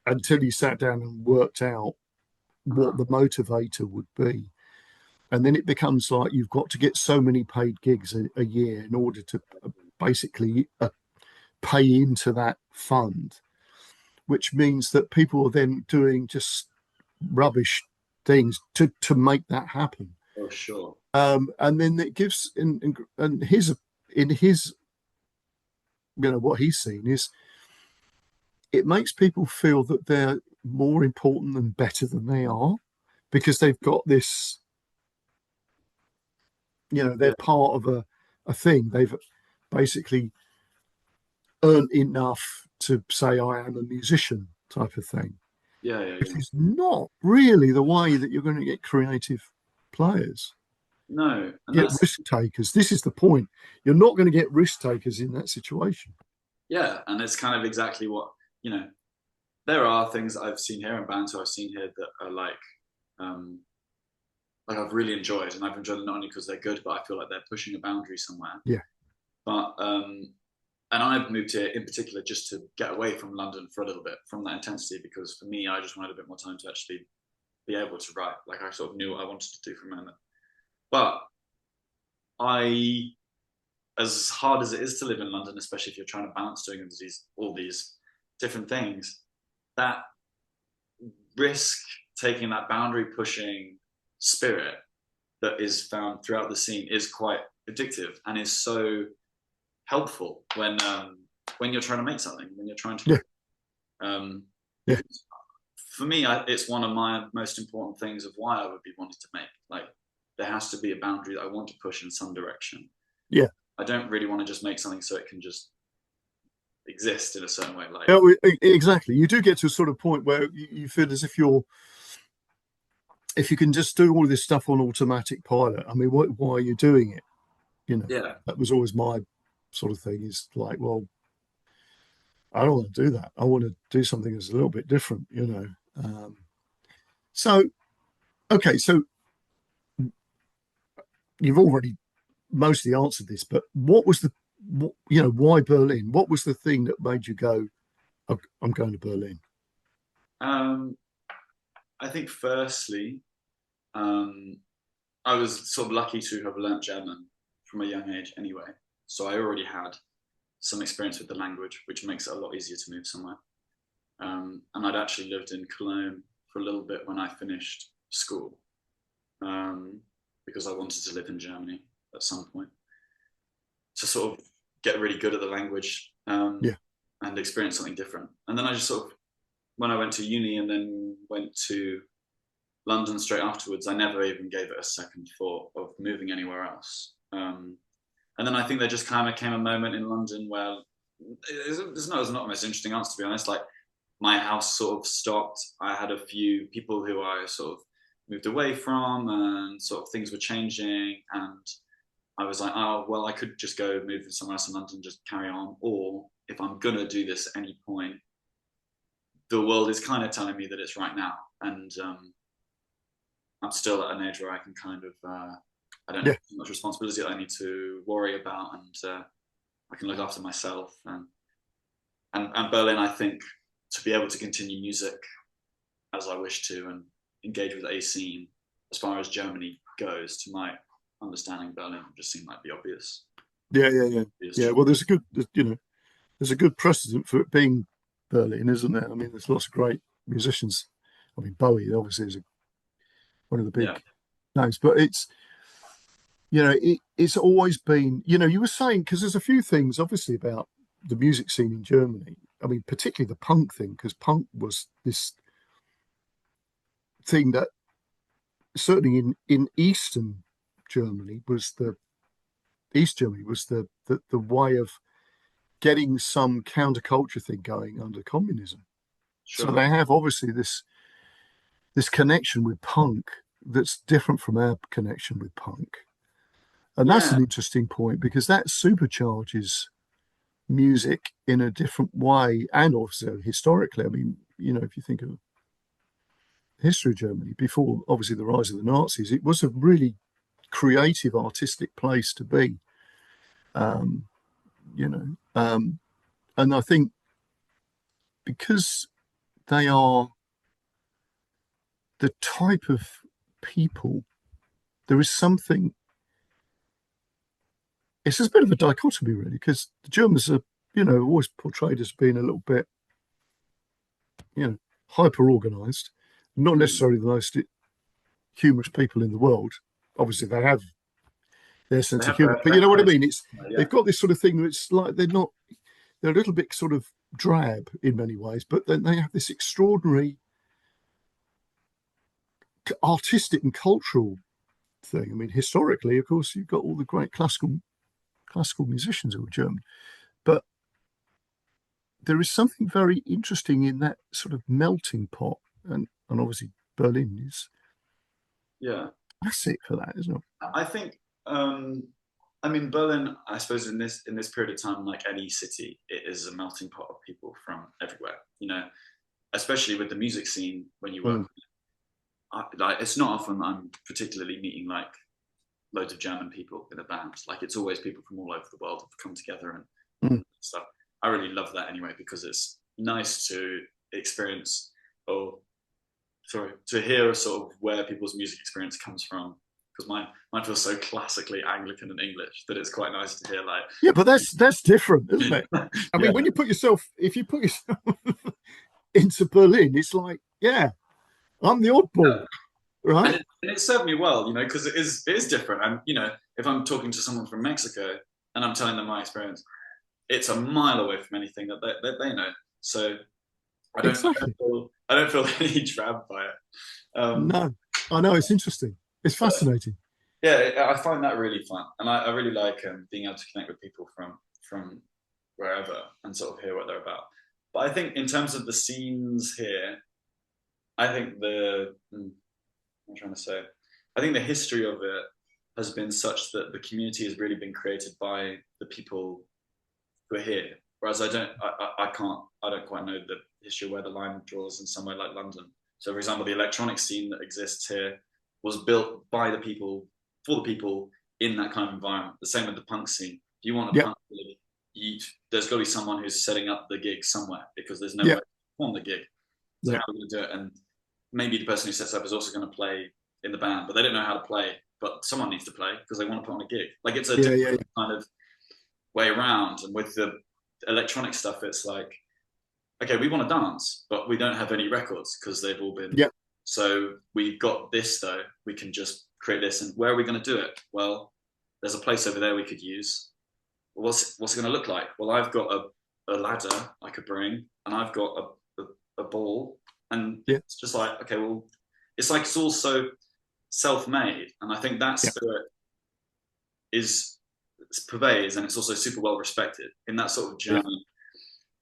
until you sat down and worked out what Uh-huh. the motivator would be. And then it becomes like you've got to get so many paid gigs a year in order to basically pay into that fund, which means that people are then doing just rubbish things to make that happen. Oh, sure. And then it gives in his what he's seen is it makes people feel that they're more important and better than they are because they've got this, they're Yeah, part of a thing. They've basically earned enough to say I am a musician type of thing, yeah, yeah, which yeah. is not really the way that you're going to get creative players. No, and Get that's risk takers. This is the point. You're not going to get risk takers in that situation. yeah, and it's kind of exactly what you know. There are things that I've seen here in bands who I've seen here that are um, like I've really enjoyed, and I've enjoyed them not only because they're good, but I feel like they're pushing a boundary somewhere. Yeah, But and I've moved here in particular just to get away from London for a little bit from that intensity because for me, I just wanted a bit more time to actually be able to write. Like I sort of knew what I wanted to do for a moment. But I, as hard as it is to live in London, especially if you're trying to balance doing all these different things, that risk taking, that boundary pushing spirit that is found throughout the scene is quite addictive and is so helpful when you're trying to make something, when you're trying to yeah, write. yeah, Because for me, it's one of my most important things of why I would be wanting to make. Like, there has to be a boundary that I want to push in some direction. yeah. I don't really want to just make something so it can just exist in a certain way. Like, Yeah, exactly. You do get to a sort of point where you feel as if you can just do all this stuff on automatic pilot. I mean, why are you doing it? yeah, That was always my sort of thing. Is like, well, I don't want to do that. I want to do something that's a little bit different. So, okay, so you've already mostly answered this, but what was why Berlin? What was the thing that made you go, I'm going to Berlin? um, I think firstly, um, I was sort of lucky to have learnt German from a young age anyway. So I already had some experience with the language, which makes it a lot easier to move somewhere. And I'd actually lived in Cologne for a little bit when I finished school because I wanted to live in Germany at some point to sort of get really good at the language Yeah, and experience something different. And then I just sort of, when I went to uni and then went to London straight afterwards, I never even gave it a second thought of moving anywhere else. And then I think there just kind of came a moment in London where it's not the most interesting answer, to be honest. Like my house sort of stopped. I had a few people who I sort of moved away from, and sort of things were changing. And I was like, oh, well, I could just go move somewhere else in London, just carry on. Or if I'm going to do this at any point, the world is kind of telling me that it's right now. And I'm still at an age where I can kind of, I don't Yeah, have too much responsibility that I need to worry about, and I can look after myself. And Berlin, I think, to be able to continue music as I wish to and engage with a scene as far as Germany goes, to my understanding, Berlin just seemed like the obvious. yeah. Well, there's a good, there's a good precedent for it being Berlin, isn't there? I mean, there's lots of great musicians. I mean, Bowie obviously is one of the Yeah, big names, but it's always been, you were saying, because there's a few things obviously about the music scene in Germany. I mean, particularly the punk thing, because punk was this thing that certainly in Eastern Germany was the East Germany was the way of getting some counterculture thing going under communism. So sure. they have obviously this connection with punk that's different from our connection with punk. And that's Yeah, an interesting point because that supercharges music in a different way. And also historically, I mean, if you think of history of Germany before obviously the rise of the Nazis, it was a really creative, artistic place to be. Um, you know, um, and I think because they are the type of people, there is something. It's just a bit of a dichotomy, really, because the Germans are, always portrayed as being a little bit, hyper organized, not mm. necessarily the most humorous people in the world. Obviously, they have their They sense of have humor, but you know what I place. mean. It's Yeah, they've got this sort of thing. It's like they're a little bit sort of drab in many ways, but then they have this extraordinary artistic and cultural thing. I mean, historically, of course, you've got all the great classical musicians who are German, but there is something very interesting in that sort of melting pot, and obviously Berlin is yeah. classic for that, isn't it? I think. I mean, Berlin. I suppose in this period of time, like any city, it is a melting pot of people from everywhere. Especially with the music scene when you work. Mm, Like, it's not often I'm particularly meeting like loads of German people in a band. Like, it's always people from all over the world have come together and mm. stuff. I really love that anyway because it's nice to experience, or sorry, to hear sort of where people's music experience comes from. Because mine feels so classically Anglican and English that it's quite nice to hear like, Yeah, but that's different, isn't it? I yeah, mean, if you put yourself into Berlin, it's like, yeah, I'm the oddball, right? and it served me well, because it is different. And if I'm talking to someone from Mexico and I'm telling them my experience, it's a mile away from anything that they know. So Exactly. I don't feel any drab by it. No, I know it's interesting. It's But fascinating. yeah, I find that really fun, and I really like being able to connect with people from wherever and sort of hear what they're about. But I think in terms of the scenes here, I think I'm trying to say, I think the history of it has been such that the community has really been created by the people who are here. Whereas I don't quite know the history of where the line draws in somewhere like London. So, for example, the electronic scene that exists here was built by the people, for the people in that kind of environment. The same with the punk scene. If you want a Yeah, punk gig, there's got to be someone who's setting up the gig somewhere because there's yeah, nowhere to perform the gig. So yeah, how are we going to do it? And maybe the person who sets up is also going to play in the band, but they don't know how to play. But someone needs to play because they want to put on a gig. Like, it's a yeah. different kind of way around. And with the electronic stuff, it's like, okay, we want to dance, but we don't have any records because they've all been. Yeah. So we've got this though. We can just create this, and where are we going to do it? Well, there's a place over there we could use. What's it going to look like? Well, I've got a ladder I could bring, and I've got a ball, and Yeah. it's just like, okay, well, it's like it's also self-made, and I think that Yeah. spirit is pervades, and it's also super well respected in that sort of Yeah.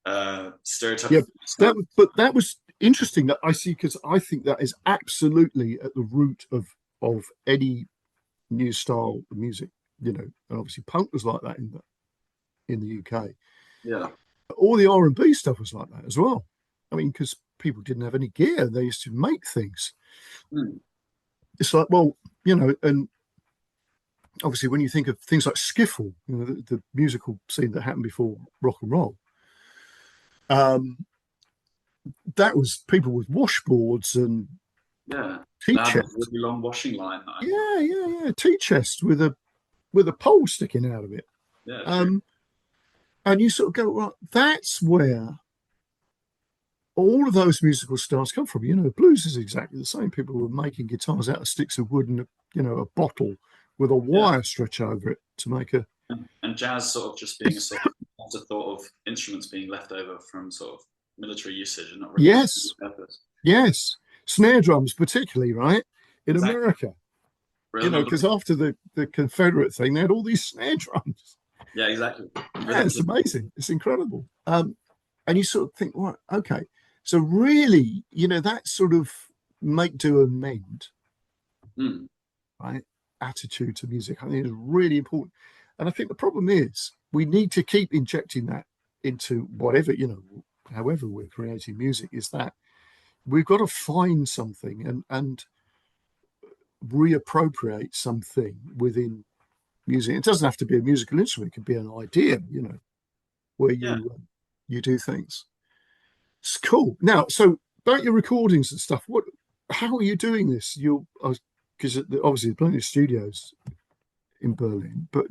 German stereotype Yeah. of stuff. But that was interesting that I see, because I think that is absolutely at the root of any new style of music, and obviously punk was like that in the UK. Yeah, All the R&B stuff was like that as well. I mean, because people didn't have any gear, they used to make things. mm. It's like, well, and obviously when you think of things like skiffle, the musical scene that happened before rock and roll, um, that was people with washboards and Yeah. tea They had a chests. really long washing line that I can. Yeah, tea chest with a pole sticking out of it. Yeah, true. Um, and you sort of go, right, that's where all of those musical styles come from. Blues is exactly the same. People were making guitars out of sticks of wood and a bottle with a Yeah. wire stretch over it to make a. And jazz sort of just being a sort of afterthought of instruments being left over from sort of military usage and not really having Yes, any purpose. yes, snare drums particularly, right, in Exactly. America. Rhythm and Because after the Confederate thing, they had all these snare drums. yeah, exactly. Yeah, Rhythm. it's amazing. It's incredible. And you sort of think, well, okay, so really, that sort of make do and mend, Mm. right, attitude to music, I think is really important. And I think the problem is we need to keep injecting that into whatever, however we're creating music, is that we've got to find something and reappropriate something within music. It doesn't have to be a musical instrument; it could be an idea, where Yeah. you do things. It's cool. Now, so about your recordings and stuff, how are you doing this? Because obviously there's plenty of studios in Berlin, but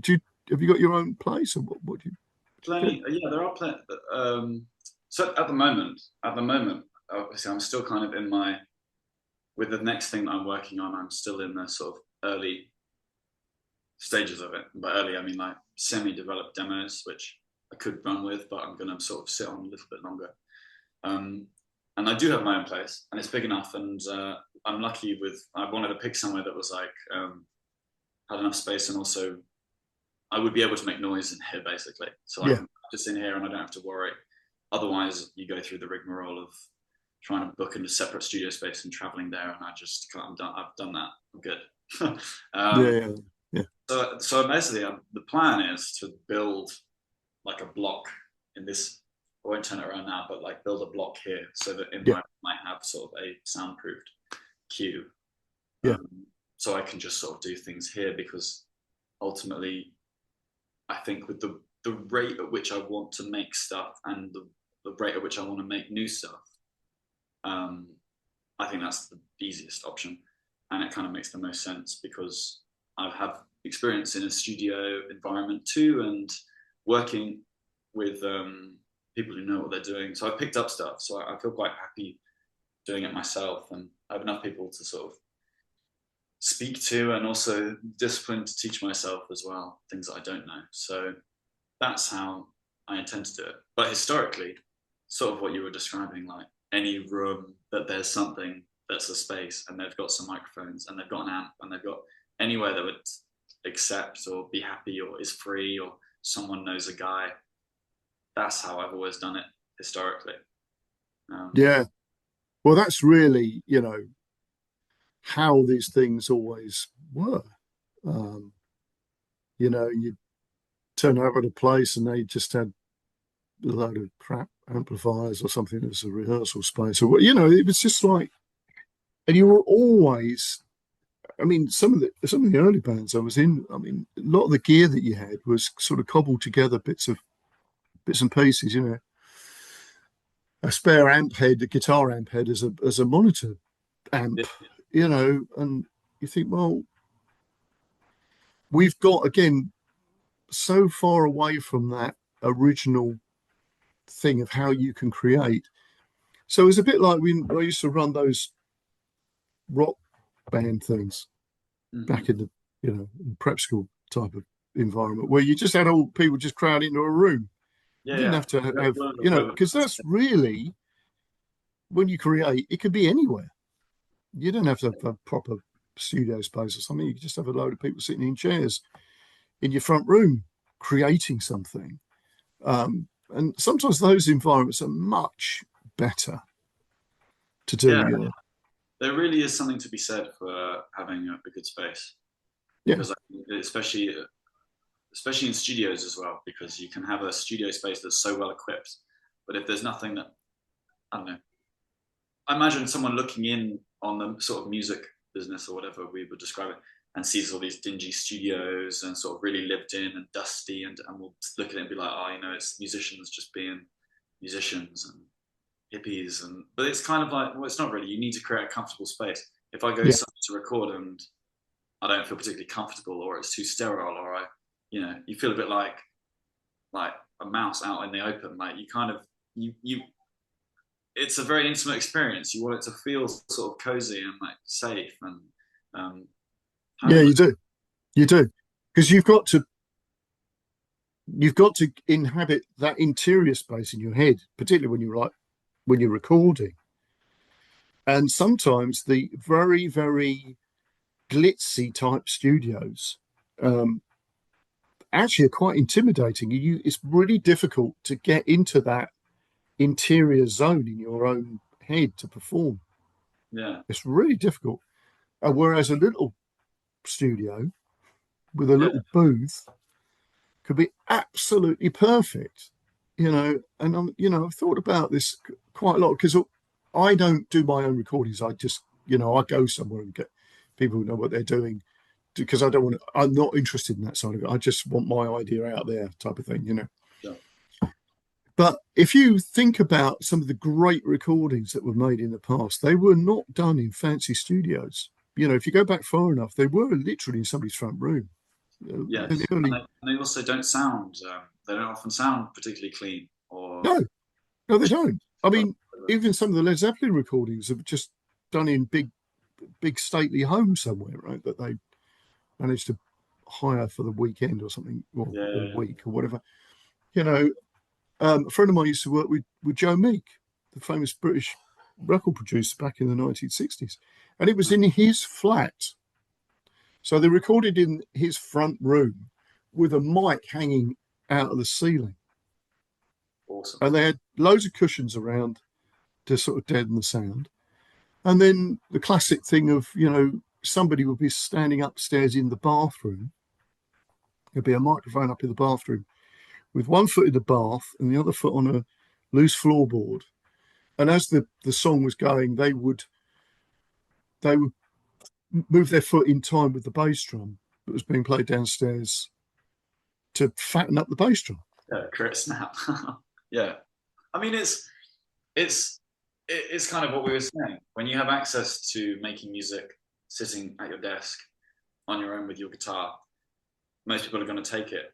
have you got your own place, or what do you do? Plenty. Yeah, there are plenty. So at the moment, obviously, I'm still kind of in my with the next thing that I'm working on. I'm still in the sort of early stages of it. By early, I mean like semi-developed demos, which I could run with, but I'm going to sort of sit on a little bit longer. Um, and I do have my own place, and it's big enough. And I'm lucky with. I wanted to pick somewhere that was like had enough space, and also I would be able to make noise in here basically. So I Yeah, can practice in here, and I don't have to worry. Otherwise, you go through the rigmarole of trying to book into separate studio space and traveling there, and I'm done. I've done that. I'm good. yeah, um, yeah, yeah, so basically, the plan is to build like a block in this. I won't turn it around now, but like build a block here so that in yeah, my might have sort of a soundproofed cue, yeah, so I can just sort of do things here because ultimately, I think with the rate at which I want to make stuff and the rate at which I want to make new stuff, um, I think that's the easiest option, and it kind of makes the most sense because I have experience in a studio environment too, and working with people who know what they're doing. So I picked up stuff, so I feel quite happy doing it myself, and I have enough people to sort of speak to, and also discipline to teach myself as well things that I don't know. So that's how I intend to do it. But historically, sort of what you were describing, like any room that there's something that's a space and they've got some microphones and they've got an amp and they've got anywhere that would accept or be happy or is free or someone knows a guy. That's how I've always done it historically. yeah. Well, that's really, how these things always were. Um, you turn over to a place and they just had a load of crap amplifiers or something as a rehearsal space, or it was just like, and you were always. I mean, some of the early bands I was in, I mean, a lot of the gear that you had was sort of cobbled together bits and pieces, a spare amp head, a guitar amp head as a monitor amp, Yeah, and you think, well, we've got again so far away from that original thing of how you can create. So it's a bit like when I used to run those rock band things mm-hmm. back in the prep school type of environment where you just had all people just crowd into a room. You Yeah, didn't yeah. have to have because that's really when you create, it could be anywhere. You don't have to have a proper studio space or something. You can just have a load of people sitting in chairs in your front room creating something. And sometimes those environments are much better to do. Yeah, You know? there really is something to be said for having a good space Yeah, because especially in studios as well, because you can have a studio space that's so well equipped, but if there's nothing that, I don't know, I imagine someone looking in on the sort of music business or whatever we would describe it and sees all these dingy studios and sort of really lived in and dusty and will look at it and be like, oh, you know, it's musicians just being musicians and hippies. And but it's kind of like, well, it's not really. You need to create a comfortable space. If I go yeah, somewhere to record and I don't feel particularly comfortable, or it's too sterile, or you know, you feel a bit like a mouse out in the open. Like you kind of you. It's a very intimate experience. You want it to feel sort of cozy and like safe and um, yeah. homely. You do, because you've got to inhabit that interior space in your head, particularly when you're recording. And sometimes the very, very glitzy type studios um, actually are quite intimidating. It's really difficult to get into that interior zone in your own head to perform. Yeah, It's really difficult. Whereas a little studio with a yeah, little booth could be absolutely perfect, you know. And I've thought about this quite a lot because I don't do my own recordings. I just, I go somewhere and get people who know what they're doing because I don't want to, I'm not interested in that side of it. I just want my idea out there type of thing. yeah, But if you think about some of the great recordings that were made in the past, they were not done in fancy studios. If you go back far enough, they were literally in somebody's front room. In the yes. early, And they also don't sound. They don't often sound particularly clean or. no, no, they don't. I mean, even some of the Led Zeppelin recordings have just done in big stately homes somewhere, right? That they managed to hire for the weekend or something, or Yeah, week or whatever. You know, a friend of mine used to work with Joe Meek, the famous British record producer back in the 1960s, and it was in his flat. So they recorded in his front room with a mic hanging out of the ceiling, awesome. and they had loads of cushions around to sort of deaden the sound. And then the classic thing of, somebody would be standing upstairs in the bathroom. There'd be a microphone up in the bathroom with one foot in the bath and the other foot on a loose floorboard. And as the song was going, they would move their foot in time with the bass drum that was being played downstairs to fatten up the bass drum. Yeah, create snap. Yeah, I mean it's it's kind of what we were saying. When you have access to making music sitting at your desk on your own with your guitar, most people are going to take it.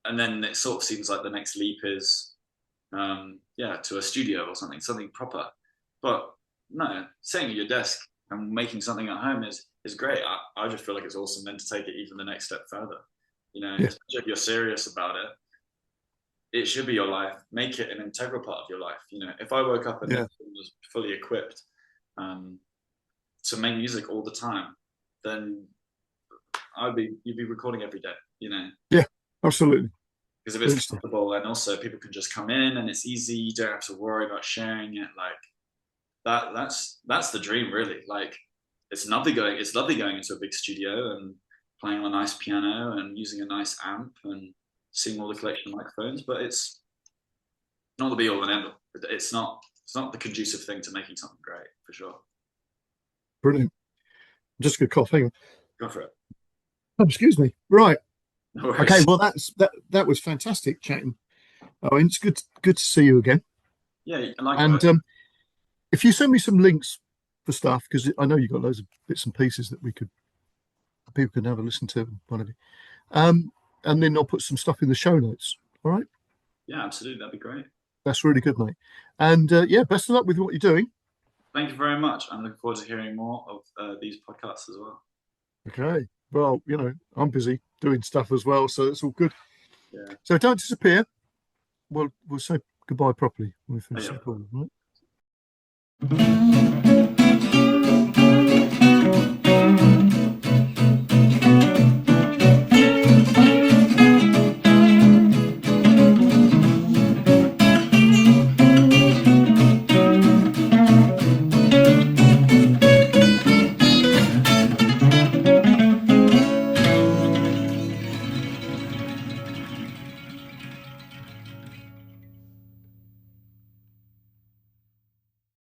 And then it sort of seems like the next leap is, yeah, to a studio or something proper. But no, sitting at your desk and making something at home is great. I just feel like it's awesome then to take it even the next step further. You know, Yeah, especially if you're serious about it, it should be your life. Make it an integral part of your life. You know, if I woke up and yeah, was fully equipped um, to make music all the time, then you'd be recording every day. You know, yeah, absolutely. because if it's Interesting. comfortable and also people can just come in and it's easy, you don't have to worry about sharing it. Like that's the dream, really. Like it's lovely going into a big studio and playing on a nice piano and using a nice amp and seeing all the collection of microphones, but it's not the be all and end all. It's not the conducive thing to making something great for sure. Brilliant. Just a good cough. Hang on. Go for it. Oh, excuse me. Right. No Okay. worries. Well, that was fantastic chatting. Oh, and it's good to see you again. Yeah, And likewise. if you send me some links for stuff, because I know you've got loads of bits and pieces that people can have a listen to, whatever. Um, and then I'll put some stuff in the show notes. All right. Yeah, absolutely. That'd be great. That's really good, mate. And yeah, best of luck with what you're doing. Thank you very much. I'm looking forward to hearing more of these podcasts as well. Okay. Well, I'm busy doing stuff as well, so it's all good. Yeah. So don't disappear. We'll say goodbye properly when we Oh, finish the yeah. call, right?